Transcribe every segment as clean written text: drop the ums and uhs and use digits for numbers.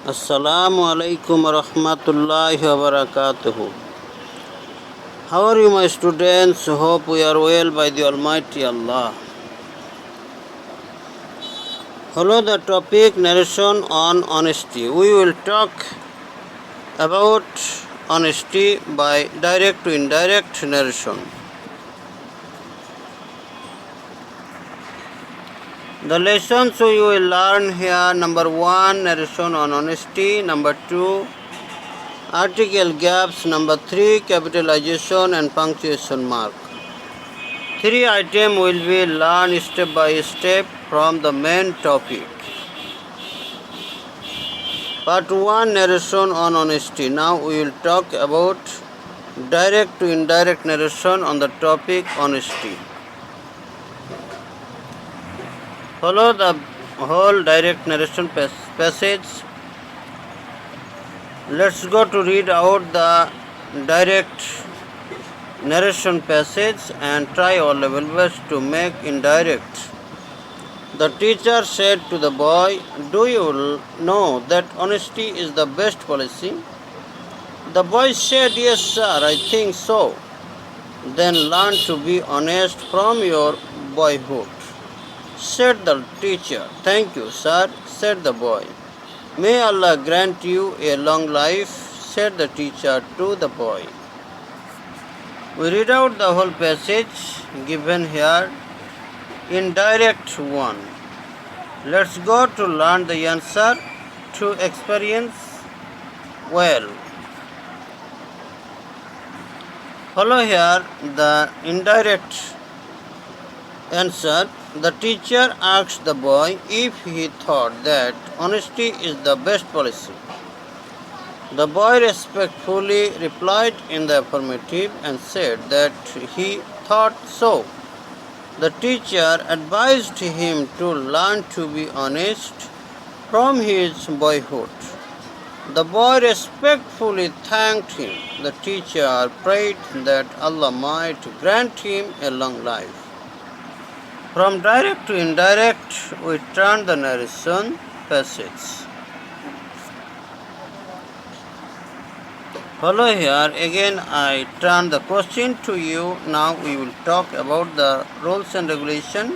Assalamu alaikum warahmatullahi wabarakatuh. How are you, my students? Hope we are well by the Almighty Allah. Follow the topic narration on honesty. We will talk about honesty by direct to indirect narration. The lessons we will learn here: number 1, narration on honesty; number 2, article gaps; number 3, capitalization and punctuation mark. 3 items will be learned step by step from the main topic. Part 1, narration on honesty. Now we will talk about direct to indirect narration on the topic honesty. Follow the whole direct narration passage. Let's go to read out the direct narration passage and try our level best to make indirect. The teacher said to the boy, "Do you know that honesty is the best policy?" The boy said, "Yes, sir, I think so." "Then learn to be honest from your boyhood," said the teacher. "Thank you, sir," said the boy. "May Allah grant you a long life," said the teacher to the boy. We read out the whole passage given here in direct 1. Let's go to learn the answer to experience well. Follow here the indirect answer. The teacher asked the boy if he thought that honesty is the best policy. The boy respectfully replied in the affirmative and said that he thought so. The teacher advised him to learn to be honest from his boyhood. The boy respectfully thanked him. The teacher prayed that Allah might grant him a long life. From direct to indirect, we turn the narration passage. Follow here. Again, I turn the question to you. Now we will talk about the rules and regulation,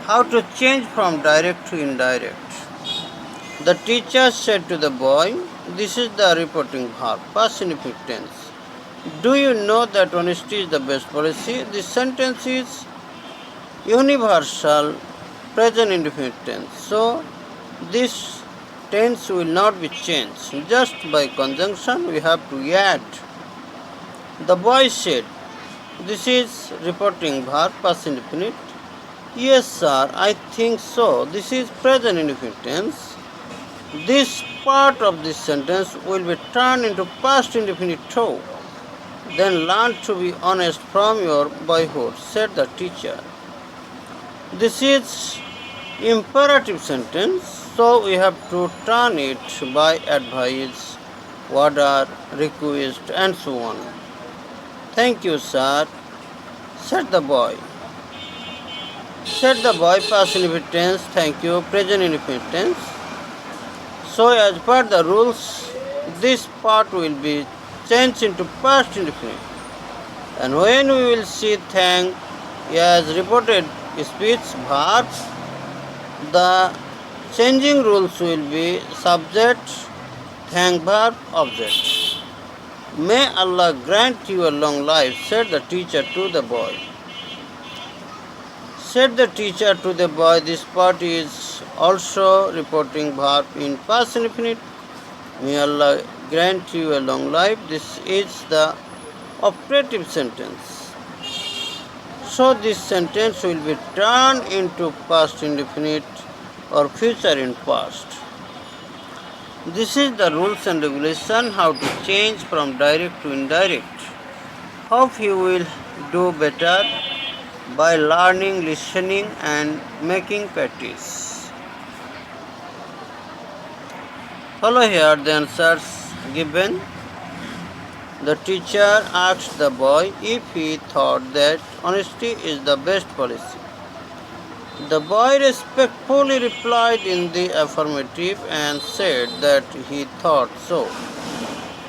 how to change from direct to indirect. The teacher said to the boy, this is the reporting verb, past indefinite tense. Do you know that honesty is the best policy? This sentence is universal present indefinite tense. So this tense will not be changed. Just by conjunction we have to add. The boy said, this is reporting verb, past indefinite. Yes, sir, I think so. This is present indefinite tense. This part of this sentence will be turned into past indefinite too. Then learn to be honest from your boyhood, said the teacher. This is imperative sentence, so we have to turn it by advice, order, request, and so on. Thank you, sir, said the boy. Said the boy, past indefinite tense, thank you, present indefinite tense. So as per the rules, this part will be changed into past indefinite. And when we will see thank as reported speech verb, the changing rules will be subject, thank verb, object. May Allah grant you a long life, said the teacher to the boy. Said the teacher to the boy, this part is also reporting verb in past indefinite. May Allah grant you a long life. This is the operative sentence. So this sentence will be turned into past indefinite or future in past. This is the rules and regulation how to change from direct to indirect. Hope you will do better by learning, listening and making practice. Follow here the answers given. The teacher asked the boy if he thought that honesty is the best policy. The boy respectfully replied in the affirmative and said that he thought so.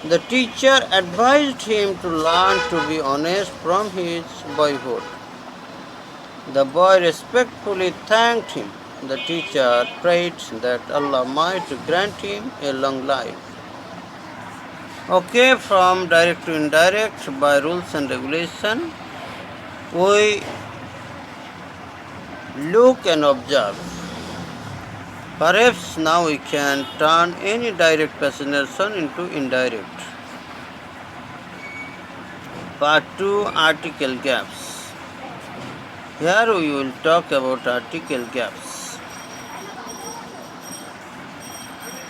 The teacher advised him to learn to be honest from his boyhood. The boy respectfully thanked him. The teacher prayed that Allah might grant him a long life. Okay, from direct to indirect by rules and regulation, we look and observe. Perhaps now we can turn any direct passage narration into indirect. Part 2, Article gaps. Here we will talk about article gaps.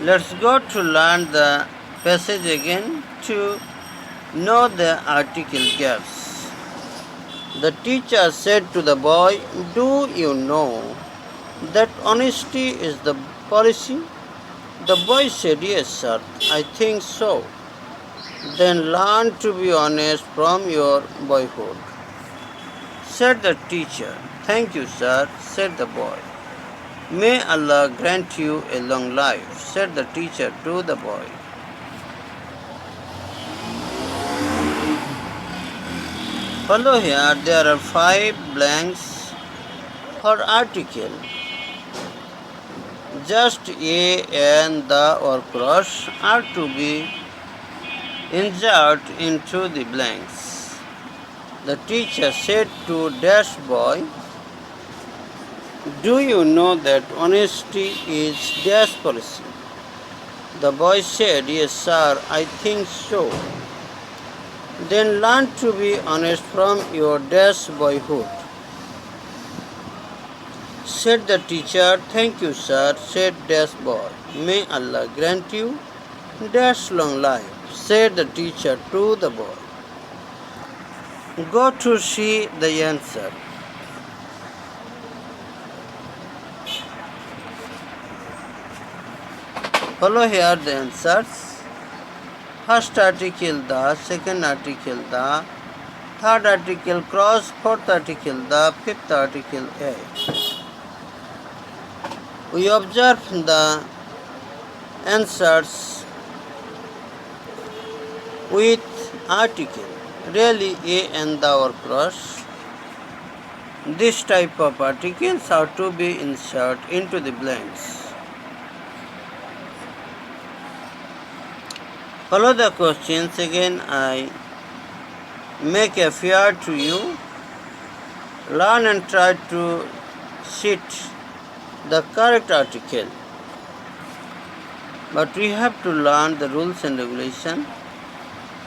Let's go to learn the passage again to know the article gaps. The teacher said to the boy, "Do you know that honesty is the policy?" The boy said, "Yes, sir, I think so." "Then learn to be honest from your boyhood," said the teacher. "Thank you, sir," said the boy. "May Allah grant you a long life," said the teacher to the boy. Follow here, there are 5 blanks for article. Just a, and, the or cross are to be inserted into the blanks. The teacher said to dash boy, "Do you know that honesty is dash policy?" The boy said, "Yes, sir, I think so." "Then learn to be honest from your dash boyhood," said the teacher. "Thank you, sir," said dash boy. "May Allah grant you dash long life," said the teacher to the boy. Go to see the answer. Follow here the answers. First article the, second article the, third article cross, fourth article the, fifth article a. We observe the answers with article, really a and the or cross. This type of articles are to be inserted into the blanks. Follow the questions again. I make a fear to you. Learn and try to sit the correct article. But we have to learn the rules and regulation.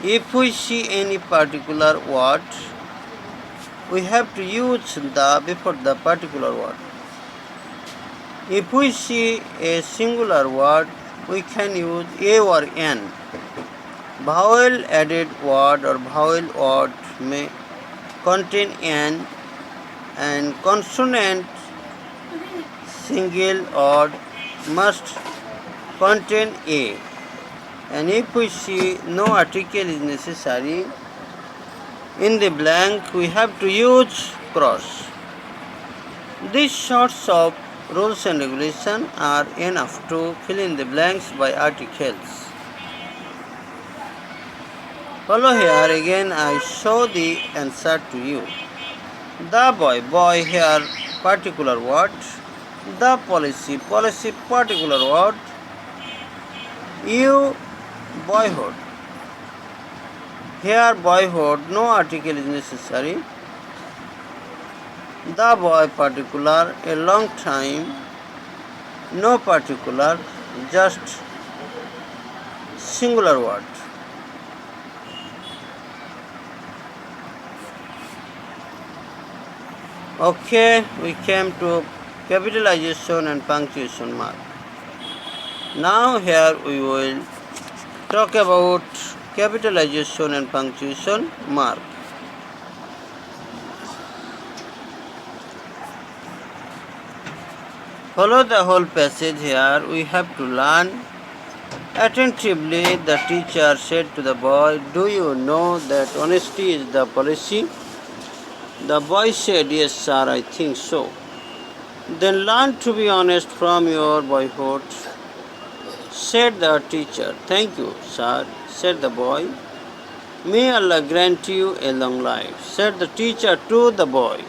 If we see any particular word, we have to use the before the particular word. If we see a singular word, we can use a or n. Vowel added word or vowel word may contain n, and consonant single word must contain a. And if we see no article is necessary in the blank, we have to use cross. These sorts of rules and regulations are enough to fill in the blanks by articles. Follow here again. I show the answer to you. The boy here particular word. The policy particular word. You boyhood. Here boyhood, no article is necessary. The boy particular, a long time, no particular, just singular word. Okay, we came to capitalization and punctuation mark. Now here we will talk about capitalization and punctuation mark. Follow the whole passage here. We have to learn attentively. The teacher said to the boy, "Do you know that honesty is the policy?" The boy said, "Yes, sir, I think so." Then learn to be honest from your boyhood, said the teacher. Thank you, sir, said the boy. May Allah grant you a long life, said the teacher to the boy.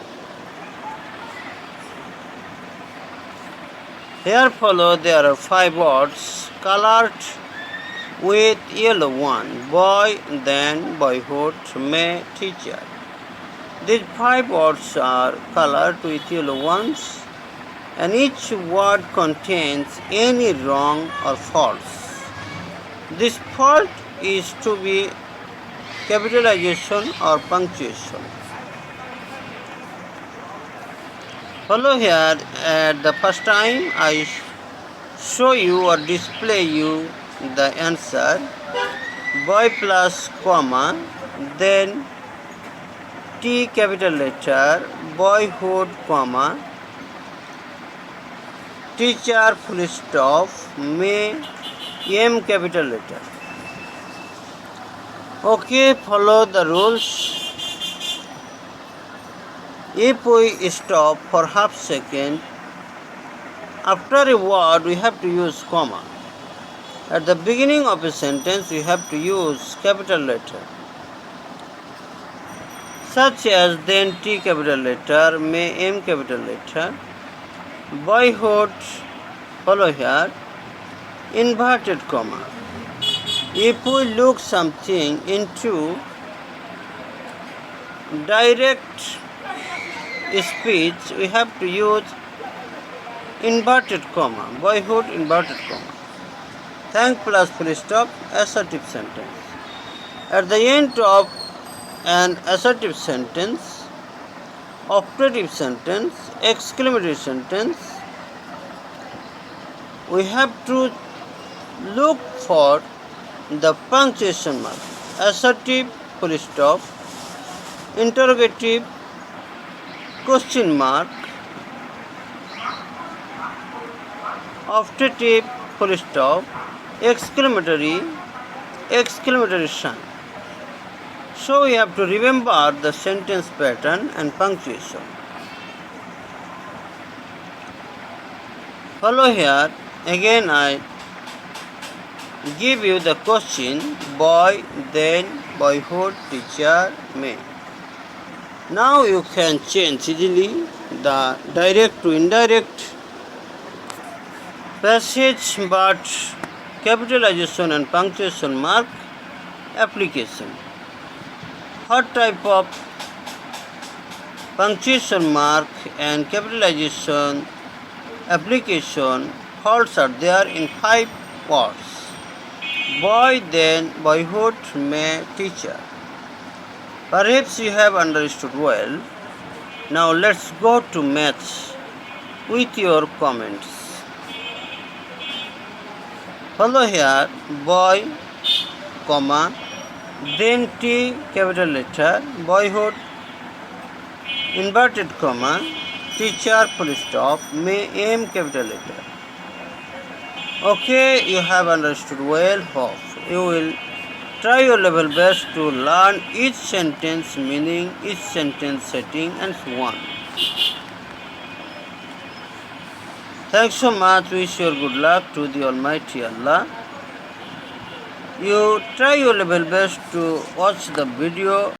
Here follow there are 5 words colored with yellow one. Boy, then boyhood, may, teacher. These 5 words are colored with yellow ones, and each word contains any wrong or false. This fault is to be capitalization or punctuation. Follow here. At the first time I show you or display you the answer. Boy plus comma, then T capital letter, boyhood comma, teacher full stop, may, M capital letter. Okay, follow the rules. If we stop for half second, after a word we have to use comma. At the beginning of a sentence we have to use capital letter, such as then T capital letter, may, M capital letter. Boyhood, follow here, inverted comma. If we look something into direct speech, we have to use inverted comma, boyhood inverted comma. Thank plus full stop, assertive sentence. At the end of an assertive sentence, operative sentence, exclamatory sentence, we have to look for the punctuation mark. Assertive full stop, interrogative question mark, operative full stop, exclamatory sign. So we have to remember the sentence pattern and punctuation. Follow here. Again I give you the question, boy, then boyhood, teacher, may. Now you can change easily the direct to indirect passage, but capitalization and punctuation mark application. What type of punctuation mark and capitalization application faults are there in 5 words? Boy, then boyhood, may, teacher. Perhaps you have understood well. Now let's go to maths with your comments. Follow here, boy, comma, then T capital letter, boyhood, inverted comma, teacher full stop, may, M capital letter. Okay, you have understood well. Hope you will try your level best to learn each sentence meaning, each sentence setting, and so on. Thanks so much. Wish your good luck to the Almighty Allah. You try your level best to watch the video